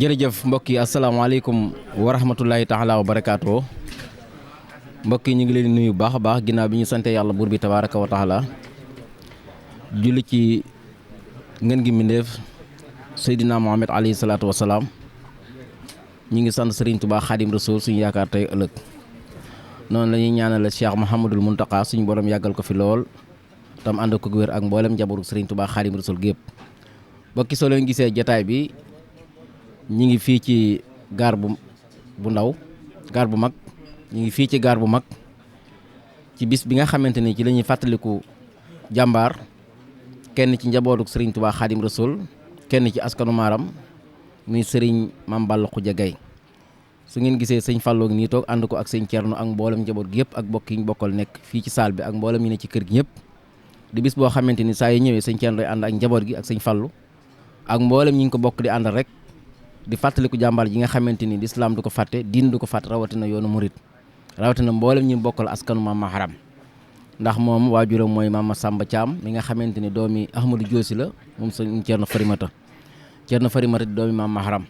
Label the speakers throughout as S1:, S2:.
S1: jërëjëf mbokk yi asalaamaaleykum wa rahmatulahi taala wa barakaatu mbokk yi ñu ngi leen di nuyu baax a baax ginnaaw bi ñu sante yàlla buur bi tabaaraka wa taala julli ci ngeen gi mbindéef Seydina Muhammad alayhi salaatu wa salaam ñu ngi sant Serigne Touba Xaadim Rasuul suñu yaakaar tey ëllëg noonu la ñuy ñaanal Cheikh Mouhamadul Mountakha suñu borom yàggal ko fi lool tam ànd ko wér ak mboolem njabootu Serigne Touba Xaadim Rasuul gépp mbokki soo leen gisee jataay bi ñi ngi fii ci gaar bu ndaw gaar bu mag ñi ngi fii ci gaar bu mag ci bis bi nga xamante ni ci la ñuy fàttaliku jàmbaar kenn ci njabootu Serigne Touba Xaadim Rasuul kenn ci askanu maaram muy Serigne Mame Balla Khoudia Gaye su ngeen gisee sëñ Fallou nii toog ànd ko ak sëñ Thierno ak mboolem njaboot gi yëpp ak mbokk yi ñu bokkal nekk fii ci saal bi ak mboolem ñu ne ci kër gi ñëpp di bis boo xamante ni saa yu ñëwee sëñ Thierno doy ànd ak njaboot gi ak sëñ Fallou ak mboolem ñi ngi ko bokk di àndal rek di fàttaliku jàmbaar ji nga xamante ni lislaam du ko fàtte diin du ko fàtte rawatina yoonu murit rawatina mboolem ñi bokkal askanu Maam Maharam ndax moom waajuram mooy Mama Samba Thiam mi nga xamante ni doomi Ahmadou Diosi la moom sëñ Thierno Farimata di doomi Maam Maharam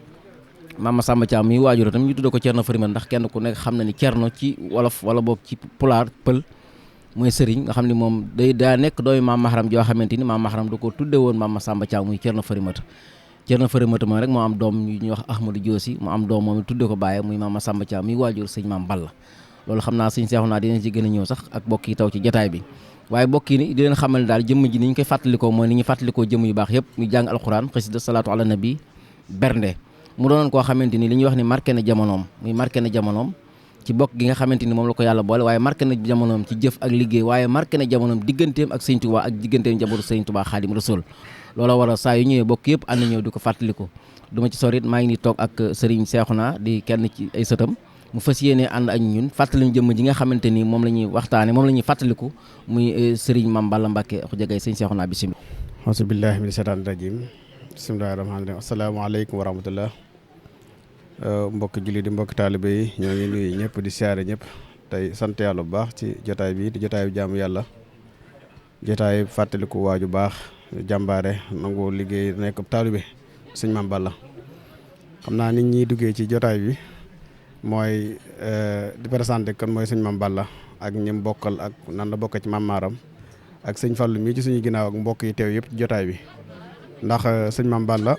S1: Mama Samba Thiam mi waajur tam ñu tudde ko Thierno Farimata ndax kenn ku nekk xam na ni Thierno ci wolof wala boog ci pulaar pël mooy sëriñ nga xam ne moom daa nekk doomi Maam Maharam joo xamante ni Maam Maharam da ko tudde woon Mama Samba Thiam muy Thierno Farimata moom rek moo am doom ñuy wax Ahmadou Diosi mu am doom moom tudde ko bàyyi muy Mama Samba Thiam mi waajur sëñ Mame Balla loolu xam naa sëñ Seexuna dinañ ci gën a ñëw sax ak bokk yi taw ci jataay bi waaye bokk yi ni di leen xamal ne daal jëmm ji ni ñu koy fàttalikoo mooy ni ñu fàttalikoo jëmm yu baax yëpp muy jàng alxuraan xasida salaatu ala nabi bernde mu doonoon koo xamante ni li ñuy wax ni marqué na jamonoom ci bokk gi nga xamante ni moom la ko yàlla boole waaye marqué na jamonoom ci jëf ak liggéey waaye marqué na jamonoom digganteem ak sëñ Touba ak digganteem njabootu sëñ Touba Xaadim Rasuul loola war a saa yu ñëwee bokk yëpp ànd ñëw di ko fàttaliku duma ci sorit maa ngi ni toog ak Serigne Seexuna di kenn ci ay sëtam mu fas yéene ànd ak ñun fàttali ñu jëmm ji nga xamante ni moom la ñuy waxtaane moom la ñuy fàttaliku muy Serigne Mame Balla Mbacké Khoudia Gaye sëñ Seexuna bismillah
S2: auzu billahi mina shaytaani rajim bismillahi rahmaani rahim asalaamaaleykum wa rahmatullah mbokki julli di mbokki taalibe yi ñoo ngi nuyu ñëpp di siyaare ñëpp tey sant yàlla bu baax ci jotaay bi di jotaay bi jaamu yàlla jotaay fàttaliku waaju baax jàmbaare nangu liggéey nekk taalibe sëñ Mame Balla xam naa nit ñi duggee ci jotaay bi mooy di présenté kan mooy sëñ Mame Balla ak ñim bokkal ak nan la bokk ci Mame Maram ak sëñ Fallou mii ci suñu ginnaaw ak mbokk yi teew yëpp ci jotaay bi ndax sëñ Mame Balla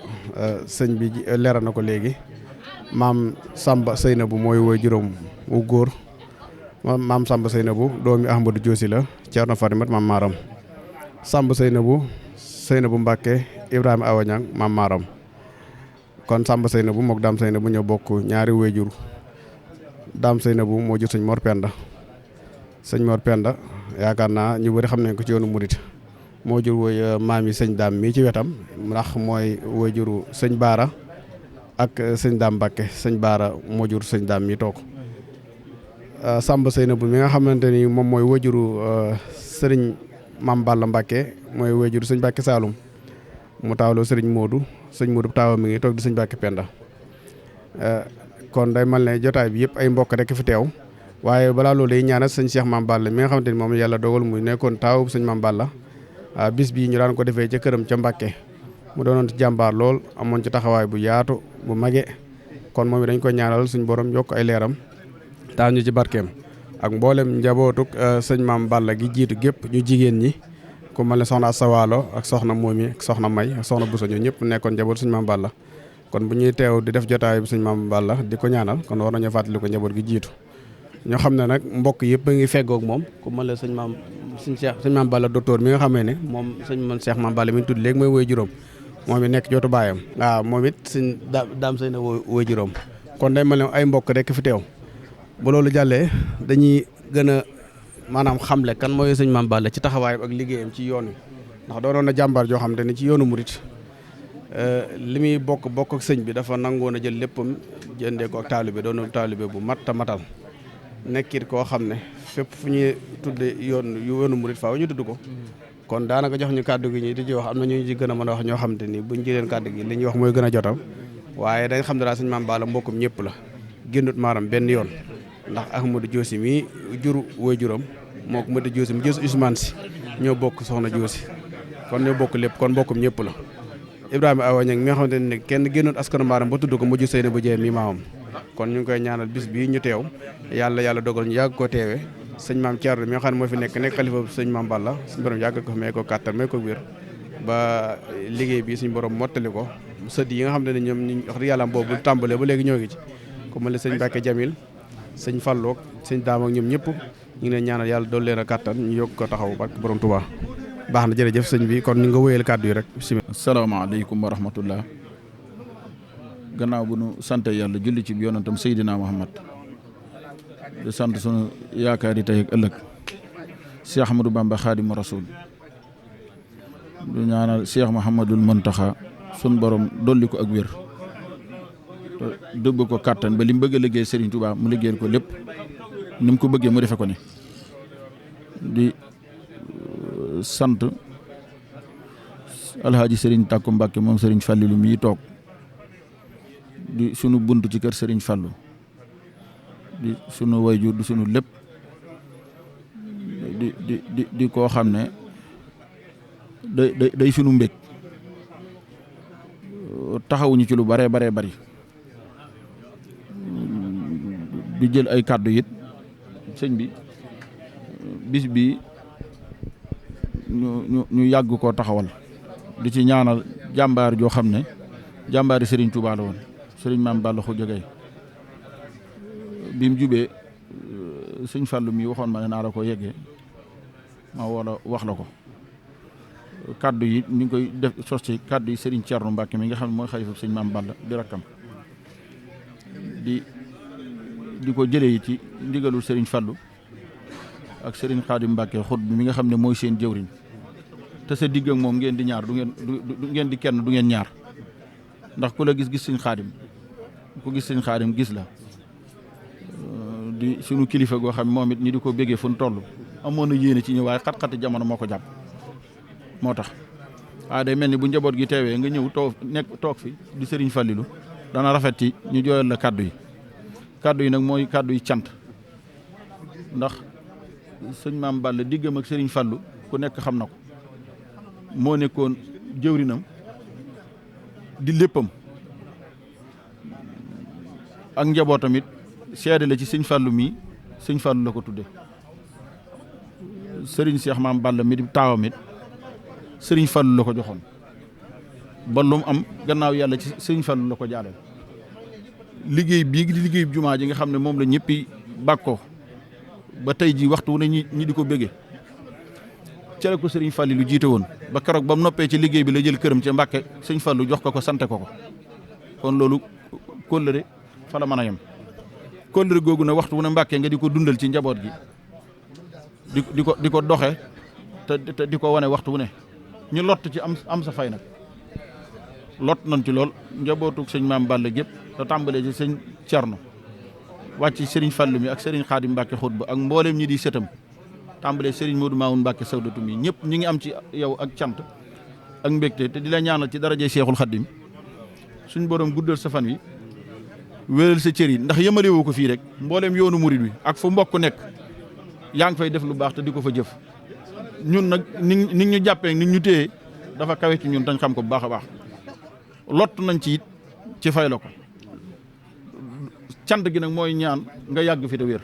S2: sëñ bi leeral na ko léegi maam Samba Seynabou mooy woy juróom wu góor maam Samba Seynabou doomi Ahmadou Diosi la Thierno Farimata Mame Maram Samba Seynabou Mbacké Ibrahima Awañang Mame Maram kon Samba Seynabou mook Dame Seynabou ñoo bokk ñaari wéyjur Dame Seynabou moo jur sëñ Mor Penda yaakaar naa ñu bëri xam nañ ko ci yoonu murit moo jur woy maam yi sëñ Dame mii ci wetam ndax mooy wéyjuru sëñ Baara ak sëñ Dame Mbacké sëñ Baara moo jur sëñ Dame mi toog Samba Seynabou mi nga xamante ni moom mooy wéyjuru sëriñ Mame Balla Mbacké mooy wéyjuru sëñ Mbacké Saloum mu taawloo sëñ Modou taawa mi ngi toog di sëñ Mbacké Penda kon day mal ne jotaay bi yëpp ay mbokk rek fi teew waaye balaa loolu day ñaanal sëñ Cheikh Mame Balla mi nga xamante ni moom yàlla dogal muy nekkoon taawu sëñ Mame Balla bis bii ñu daan ko defee ca këram ca Mbacké mu doonoon ci jàmbaar lool amoon ci taxawaay bu yaatu bu mage kon moom dañ ko ñaanal suñ borom yokk ay leeram tax ñu ci barkeem ak mboolem njabootuk sëñ Mame Balla gi jiitu gépp ñu jigéen ñi ku mel ne soxna Asawalo ak soxna Momi ak soxna May ak soxna Bousso ñoo ñëpp nekkoon njaboot sëñ Mame Balla kon bu ñuy teew di def jotaay bi sëñ Mame Balla di ko ñaanal kon war nañoo fàttali ko njaboot gi jiitu ñoo xam ne nag mbokk yëpp a ngi feggoog moom ku mel ne sëñ Mame Balla docteur mi nga xamee ne moom sëñ Cheikh Mame Balla mi ñu tudd léegi mooy woy juróom moom it nekk jootu baayam waaw moom it sëñ Dame Seyna woy juróom kon day mel ne ay mbokk rek fi teew bu loolu jàllee dañuy gën a maanaam xamle kan mooy sëñ Mame Balla ci taxawaayam ak liggéeyam ci yoon wi ndax doonoon na jàmbaar joo xam te ne ci yoonu murit li muy bokk ak sëñ bi dafa nangoon a jël léppam jëndee ko ak taalibe doonoon taalibe bu mat a matal nekkit koo xam ne fépp fu ñuy tudde yoonu murit faaw ñu tudd ko kon daanaka jox ñu kàddu gi ñi di ci wax am na ñu ci gën a mën a wax ñoo xam te ni buñ jëleen kàddu gi li ñuy wax mooy gën a jotal waaye dañ xam ne daal sëñ Mame Balla mbokkum ñëpp la génnut maaram benn yoon ndax Ahmadou Diosi mi juru woy juróom moo ko Madi Diosi mi jës Ousmane si ñoo bokk soxna Diosi kon ñoo bokk lépp kon mbokkum ñëpp la Ibrahima Awa Niang mi nga xamante ne kenn génnoon askanu Mbaaram ba tudd ko mujj sëy na bu jee mi maamam kon ñu ngi koy ñaanal bis bii ñu teew yàlla dogal ñu yàgg ko teewe sëñ maam Thierno mi nga xam ne moo fi nekk xalifa sëñ maam Balla suñu borom yàgg ko may ko kàttan may ko wér ba liggéey bi suñu borom mottali ko sët yi nga xam ne ñoom ñu wax dëgg yàlla boobu tàmbalee ba léegi ñoo ngi ci comme la sëñ Mbacke Jamil sëñ Fallook sëñ Daam ak ñoom ñëpp ñu ngi leen ñaanal yàlla dool leen a kàttan ñu yokk ko taxaw barke borom Touba baax na jërëjëf sëñ bi kon ñu nga wéyal kàddu yi rek bismillah.
S3: asalaamaaleykum wa rahmatullah gannaaw bu nu sant yàlla julli ci yonentam Seydina Muhammad di sant sunu yaakaar yi tey ak ëllëg Cheikh Ahmadou Bamba Xaadimu Rasuul du ñaanal Cheikh Mouhamadul Muntaxa sun borom dolli ko ak wér te dëbb ko kàttan ba li mu bëgg a liggéey Serigne Touba mu liggéeyal ko lépp ni mu ko bëggee mu defe ko ni di sant alhaaji Serigne Takku Mbàkke moom Serigne Fallilu mii toog di sunu bunt ci kër Serigne Fallu di sunu wayjur di sunu lépp di koo xam ne day sunu mbég taxawuñu ci lu bare bari di jël ay kàddu it sëñ bi bis bi ñu yàgg koo taxawal di ci ñaanal jàmbaar joo xam ne jàmbaari Serigne Touba la woon Serigne Maam Balla Khoudia Gaye bi mu jubee sëñ Fallu mi waxoon ma ne naa la ko yeggee ma wala wax la ko kaddu yi ñu ngi koy def sos ci kaddu yi Serigne Thierno Mbacke mi nga xam ne mooy xalifa sëñ Maam Balla di rakkam di ko jëlee yi ci ndigalul Serigne Fallu ak Serigne Khadim Mbacke xut bi mi nga xam ne mooy seen jëwriñ te sa digg ak moom ngeen di ñaar du ngeen di kenn du ngeen ñaar ndax ku la gis sëñ Khadim ku gis sëñ Khadim gis la di sunu kilifa goo xam moom it ñi di ko béggee fu nu toll amoon na yéene ci ñëw waaye xat-xati jamono moo ko jàpp moo tax day mel ni bu njaboot gi teewee nga ñëw toog fi di Serigne Fallilu dana rafet ci ñu jooyal la kaddu yi nag mooy kaddu yi cant ndax sëñ Maam Balla diggam ak Serigne Fallu ku nekk xam na ko moo nekkoon jëwrinam di léppam ak njabootam it seede la ci sëñ Fallu mii sëñ Fallu la ko tudde Serigne Cheikh Maam Balla mi di taawam it Serigne Fallu la ko joxoon ba lu mu am gannaaw yàlla ci Serigne Fallu la ko jaaleel liggéey bii di liggéey jumaa ji nga xam ne moom la ñëppi bàkkoo ba tey ji waxtu wu ne ñi di ko béggee ca la ko Serigne Fallu lu jiite woon ba keroog ba mu noppee ci liggéey bi la jël këram ca Mbàkke sëñ Fallu jox ko sante ko kon loolu kóllëre fa la mën a yem kóllëre googu na waxtu wu ne Mbàkke nga di ko dundal ci njaboot gi di ko doxe te di ko wane waxtu wu ne ñu lott ci am sa fay nag lott nañ ci lool njabootu sëñ Maam Balla gépp te tàmbalee ci sëñ Cerno wàcc Serigne Fallu mi ak Serigne Khadim Mbacke xutba ak mboolem ñi di sëtam tàmbalee Serigne Modou Mamoun Mbacke sawdatu mi ñëpp ñi ngi am ci yow ak cant ak mbégte te di la ñaanal ci daraje Cheikhul Khadim suñ borom guddal sa fan wi wéral sa cër yi ndax yëmale woo ko fii rek mboolem yoonu murid wi ak fu mbokk nekk yaa ngi fay def lu baax te di ko fa jëf ñun nag ni ñu jàppee ni ñu téye dafa kawe ci ñun tañ xam ko bu baax a baax lott nañ ci it ci fay la ko cant gi nag mooy ñaan nga yàgg fi te wér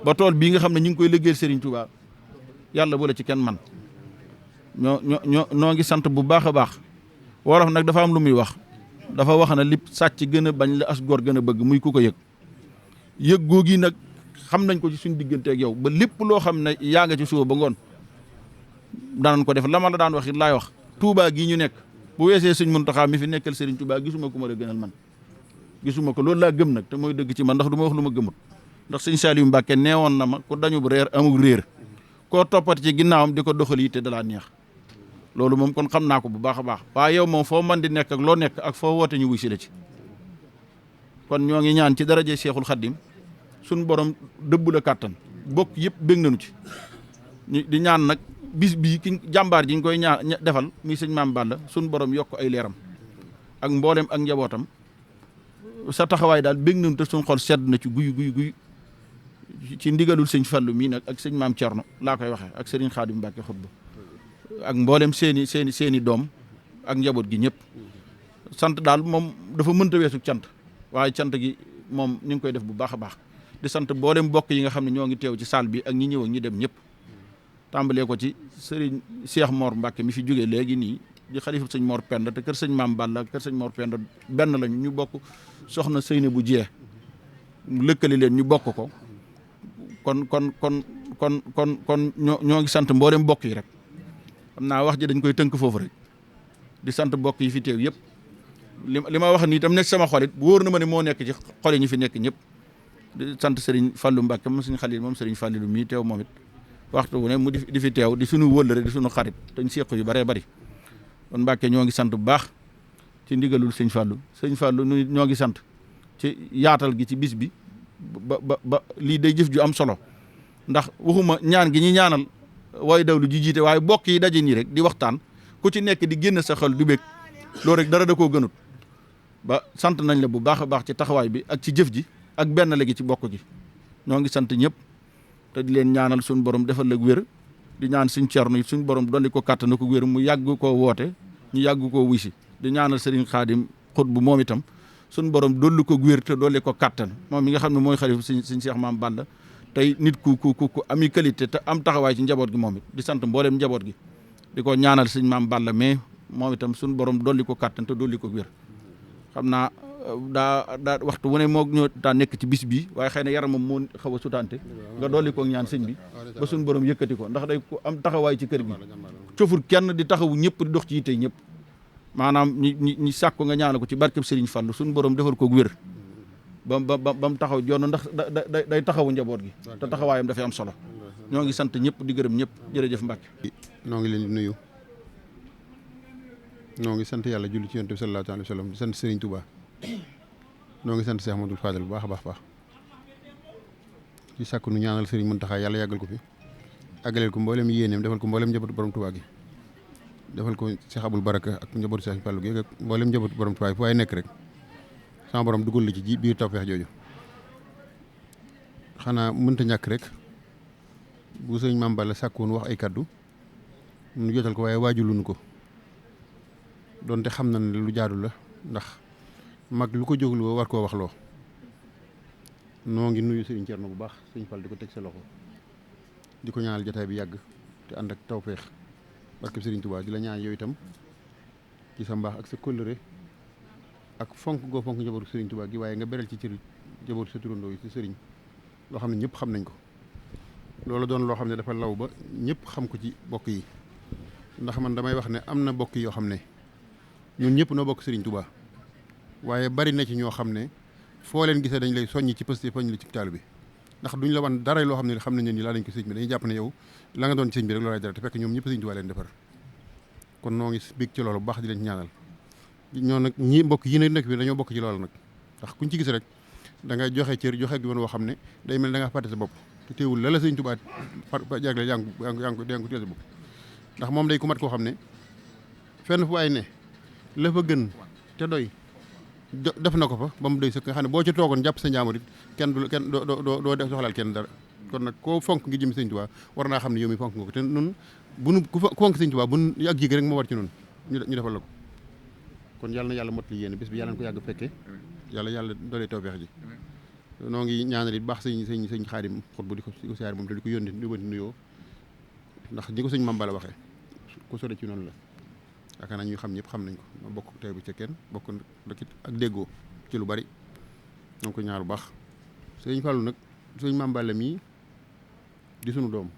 S3: ba tool bii nga xam ne ñu ngi koy liggéeyal Serigne Touba yàlla bu la ci kenn man noo ngi sant bu baax a baax wolof nag dafa am lu muy wax dafa wax na li sàcc gën a bañ la as góor gën a bëgg muy ku ko yëg googi nag xam nañ ko ci suñu diggante ak yow ba lépp loo xam ne yaa nga ci suba ba ngoon danañ ko def la ma la daan wax it laay wax Touba gii ñu nekk bu weesee sëñ Muntaxa mi fi nekkal Serigne Touba gisuma ku ma la gënal man gisuma ko loolu laa gëm nag te mooy dëgg ci man ndax du ma wax lu ma gëmut ndax sëñ Saliou Mbacke neewoon na ma ku dañu bu reer amul réer koo toppati ci ginnaawam di ko doxal yi te dalaa neex loolu moom kon xam naa ko bu baax a baax waaye yow moom foo man di nekk ak loo nekk ak foo woote ñu wuy si la ci kon ñoo ngi ñaan ci daraje Cheikhul Khadim suñ borom dëbb la kàttan bokk yëpp bég nañu ci di ñaan nag bis bii ki jàmbaar ji ñu koy ñaan defal muy sëñ Maam Balla suñ borom yokk ay leeram ak mboolem ak njabootam sa taxawaay daal bég nañu te suñ xol sedd na ci guy ci ndigalul sëñ Fallu mii nag ak sëñ Maam Cerno laa koy waxee ak sëriñ Xaadim Mbàkke xutba ak mboolem seeni doom ak njaboot gi ñëpp sant daal moom dafa mënta weesu cant waaye cant gi moom ñu ngi koy def bu baax a baax di sant boolem mbokk yi nga xam ne ñoo ngi teew ci salle bi ak ñi ñëw ak ñi dem ñëpp tàmbalee ko ci sëriñ Cheikh Mor Mbacke mi fi jógee léegi nii di xalifa sëñ Mor Penda te kër sëñ Maam Balla kër sëñ Mor Penda benn lañu ñu bokk soxna Seyne bu jee lëkkali leen ñu bokk ko kon ñoo ngi sant mboolem mbokk yi rek xam naa wax ji dañ koy tënk foofu rek di sant mbokk yi fi teew yëpp li ma wax nii tam nekk sama xolit wóor na ma ne moo nekk ci xol yi ñu fi nekk ñëpp di sant Serigne Fallou Mbacke moom suñu xalil moom Serigne Fallou mii teew moom it waxtu wu ne mu di fi teew di suñu wëllëre di suñu xarit te ñu seq yu bëree bëri kon Mbacke ñoo ngi sant bu baax ci ndigalul sëñ Fallou ñoo ngi sant ci yaatal gi ci bis bi ba lii day jëf ju am solo ndax waxuma ñaan gi ñi ñaanal waaye dawlu ji jiite waaye bokk yi daje nii rek di waxtaan ku ci nekk di génn sa xel du bég loolu rek dara da koo gënut ba sant nañ la bu baax a baax ci taxawaay bi ak ci jëf ji ak benn léegi ci bokk gi ñoo ngi sant ñëpp te di leen ñaanal suñu borom defal la wér di ñaan suñ cerno suñ borom dolli ko kàttan ko wér mu yàgg koo woote ñu yàgg koo wisi di ñaanal Serigne Khadim Xutbu moom itam suñ borom dolli ko wér te dolli ko kàttan moom mi nga xam ne mooy xalifa suñ Cheikh Maam Balla tey nit ku ami qualité te am taxawaay ci njaboot gi moom it di sant mboolem njaboot gi di ko ñaanal suñ Maam Balla mais moom itam suñ borom dolli ko kàttan te dolli ko wér xam naa daa waxtu wu ne moo ñoo daa nekk ci bis bi waaye xëy na yaramam moo xaw a sutante nga dolli ko ñaan sëñ bi ba suñ borom yëkkati ko ndax day ko am taxawaay ci kër gi cofur kenn di taxawu ñëpp di dox ci yitte ñëpp maanaam ñi sàkku nga ñaanal ko ci barkeb Serigne Fallou suñ borom defal ko wér ba mu taxaw joon ndax day taxawu njaboot gi te taxawaayam dafay am solo ñoo ngi sant ñëpp di gërëm ñëpp jërëjëf Mbacke.
S4: noo ngi leen di nuyu noo ngi sant yàlla julli ci yonent bi sallallahu alayhi wa sallam di sant Serigne Touba noo ngi sant Cheikh Ahmadoul Fadal bu baax a baax ci sàkku nu ñaanal Serigne Mountakha yàlla yàggal ko fi àggaleel ko mboolem yéeneem defal ko mboolem njabootu borom Touba gi defal ko Cheikh Aboul Baraka ak njabootu Cheikh Fallou gi ak mboolem njabootu borom Touba fu waaye nekk rek sama borom dugal la ci biir tawfeex jooju xanaa mënta ñàkk rek bu sëñ Mame Balla sàkkoon wax ay kaddu nu jotal ko waaye waajuluñu ko donte xam na ne lu jaadu la ndax mag lu ko jógloo war koo wax loo noo ngi nuyu sëriñ Cerno bu baax sëñ Fall di ko teg sa loxo di ko ñaanal jotaay bi yàgg te ànd ak tawfeex barke sëriñ Touba di la ñaan yow itam ci sa mbaax ak sa kóllëre ak fonk goo fonk njabootu sëriñ Touba gi waaye nga beral ci cër njabootu sa turandoo yi ci sëriñ loo xam ne ñëpp xam nañ ko loolu doon loo xam ne dafa law ba ñëpp xam ko ci bokk yi ndax man damay wax ne am na bokk yoo xam ne ñun ñëpp noo bokk sëriñ Touba waaye bari na ci ñoo xam ne foo leen gisee dañ lay soññi ci pëste fañ la ci taal bi ndax duñ la wan dara loo xam ne xam nañ ne ni laa lañ ko sëriñ bi dañuy jàpp ne yow la nga doon ci sëriñ bi rek loolay dara te fekk ñoom ñëpp sëriñ Touba leen defar kon noo ngi bég ci loolu bu baax di leen ñaanal ñoo nag ñi mbokk yi nag nekk bi dañoo bokk ci loolu nag ndax kuñ ci gis rek da ngay joxe cër joxe gi woon woo xam ne day mel da nga fàtte sa bopp te teewul la sëriñ Touba jagle yaa ngi ko teel sa bopp ndax moom day ku mat koo xam ne fenn fu ay ne la fa gën te doy def na ko fa ba mu doy sëkk nga xam ne boo ci toogoon jàpp sa njaamur it kenn doo def soxlaal kenn dara kon nag koo fonk ngi jëm sëñ Tuubaa war naa xam ne yow mi fonk nga ko te nun ku fonk sëñ Tuubaa bu ak jig rek moo war ci noonu ñu defal la ko kon yàlla na yàlla mottali yéen bis bi yàlla na ko yàgg fekke yàlla doolee tawfeex ji noo ngi ñaanal it baax sëñ Xaadim Xutbu di ko siyaar moom te di ko yónni nuyoo ndax ñi ko sëñ Mame Balla waxee ku sore ci noonu la yaakaar naa ñu xam ñëpp xam nañ ko ma bokk tey bu ca kenn bokk dakit ak déggoo ci lu bari donc ko ñaar bu baax sëñ Fallou nag sëñ Mame Balla mii di sunu doom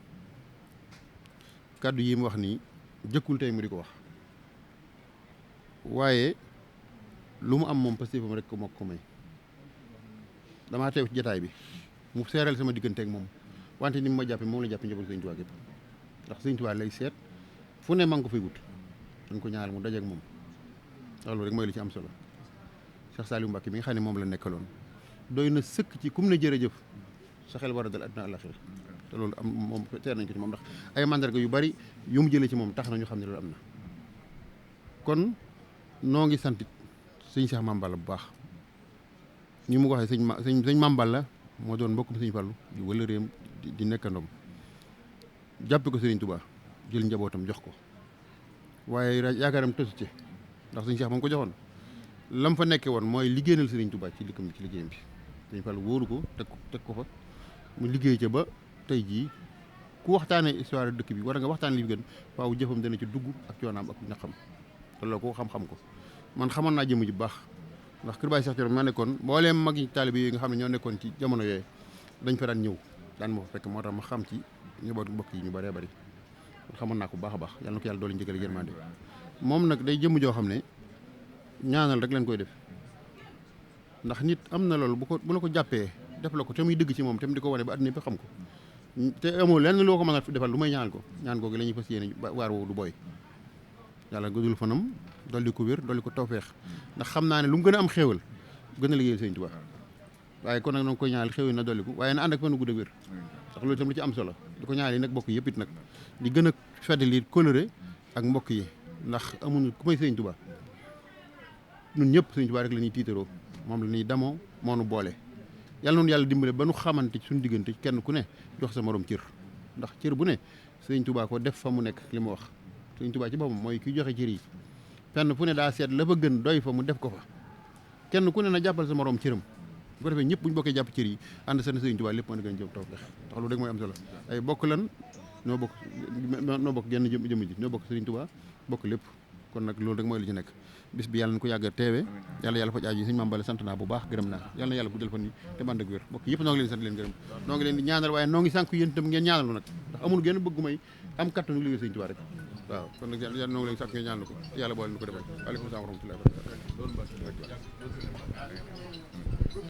S4: kàddu yi mu wax nii jëkkul tey mu di ko wax waaye lu mu am moom pastéefam rek ko moo ko may damaa teew ci jataay bi mu seeral sama diggante ak moom wante ni mu ma jàppe moom la jàppe njaboot sëñ Tuubaa gépp ndax sëñ Tuubaa lay seet fu ne man ko fay wut dañ ko ñaanal mu dajeek moom loolu rek mooy li ci am solo Cheikh Saliou Mbacké mi nga xam ne moom la nekkaloon doy na sëkk ci kum ne jërëjëf sa xel war a dal àddina àllaxira te loolu am moom teer nañ ko ci moom ndax ay mandarga yu bari yu mu jëlee ci moom tax na ñu xam ne loolu am na kon noo ngi sant sëñ Cheikh Mame Balla bu baax ni mu ko waxee sëñ Mame Balla moo doon mbokkum sëñ Fallu di wala réem di nekkandoom jàppe ko Sëriñ Tuubaa jël njabootam jox ko waaye yaakaaram tësu ci ndax sëñ Cheikh moom ko joxoon lam fa nekkee woon mooy liggéeyal Sëriñ Tuubaa ci liggéeyam bi sëñ Fall wóoru ko teg ko fa mu liggéey ca ba tey jii ku waxtaanee histoire dëkk bi war nga waxtaan li gën waaw jëfam dana ci dugg ak coonaam ak ñaxam te loolu ko xam-xam ko man xamoon naa jëmm ji bu baax ndax kër Baay Cheikh Thioro ma nekkoon mbooleem mag yi taalibe yi nga xam ne ñoo nekkoon ci jamono yooyu dañ fa daan ñëw daan ma fa fekk moo tax ma xam ci njaboot mbokk yi ñu bëree bëri xamoon naa ko bu baax a baax yàlla na ko yàlla doole njëgal yërmande moom nag day jëmm joo xam ne ñaanal rek leen koy def ndax nit am na loolu bu la ko jàppee def la ko te muy dëgg ci moom te mu di ko wane ba àddina bi xam ko te amoo lenn loo ko mën a defal lu may ñaan ko ñaan googu la ñuy fas yéene waar woowu du booy yàlla guddul fanam dolli ko wér dolli ko tawfeex ndax xam naa ne lu mu gën a am xéewal gën a liggéeyal Sëñ Tuubaa waaye kon nag na nga koy ñaanal xéewal na dolli ko waaye na ànd ak fan gudd ak wér ndax loolu itam lu ci am solo di ko ñaanal yi nag bokk yëpp it nag di gën a feddali coloré ak mbokk yi ndax amuñu ku may Sëñ Tuubaa ñun ñëpp Sëñ Tuubaa rek la ñuy tiitaroo moom la ñuy damoo moo nu boole yàlla noonu yàlla dimbale ba nu xamante suñu diggante kenn ku ne jox sa morom cër ndax cër bu ne Sëñ Tuubaa ko def fa mu nekk li mu wax Sëñ Tuubaa ci boppam mooy ki joxe cër yi fenn fu ne daa seet la fa gën doy fa mu def ko fa kenn ku ne na jàppal sa morom cëram bu ko defee ñëpp bu ñu bokkee jàpp cër yi ànd seen Sëñ Tuubaa lépp mën a gën jëm taw ndax loolu rek mooy am solo ay bokk lan ñoo bokk genn jëm ji ñoo bokk Sëñ Tuubaa bokk lépp kon nag loolu rek mooy li ci nekk bis bi yàlla na ko yàgg a teewe yàlla faj aaju yi Sëñ Mame Balla sant naa bu baax gërëm naa yàlla na yàlla guddal fan yi te man ak wér bokk yëpp noo ngi leen sant leen gërëm noo ngi leen di ñaanal waaye noo ngi sànku yéen itam ngeen ñaanal nag ndax amul genn bëggu may am kattanu liggéey Sëñ Tuubaa rek waaw kon nag yàlla noo ngi leen sànku ngeen ñaanal ko yàlla boole nu ko defal waaleykum salaam wa rahmatullahi wa barakatuh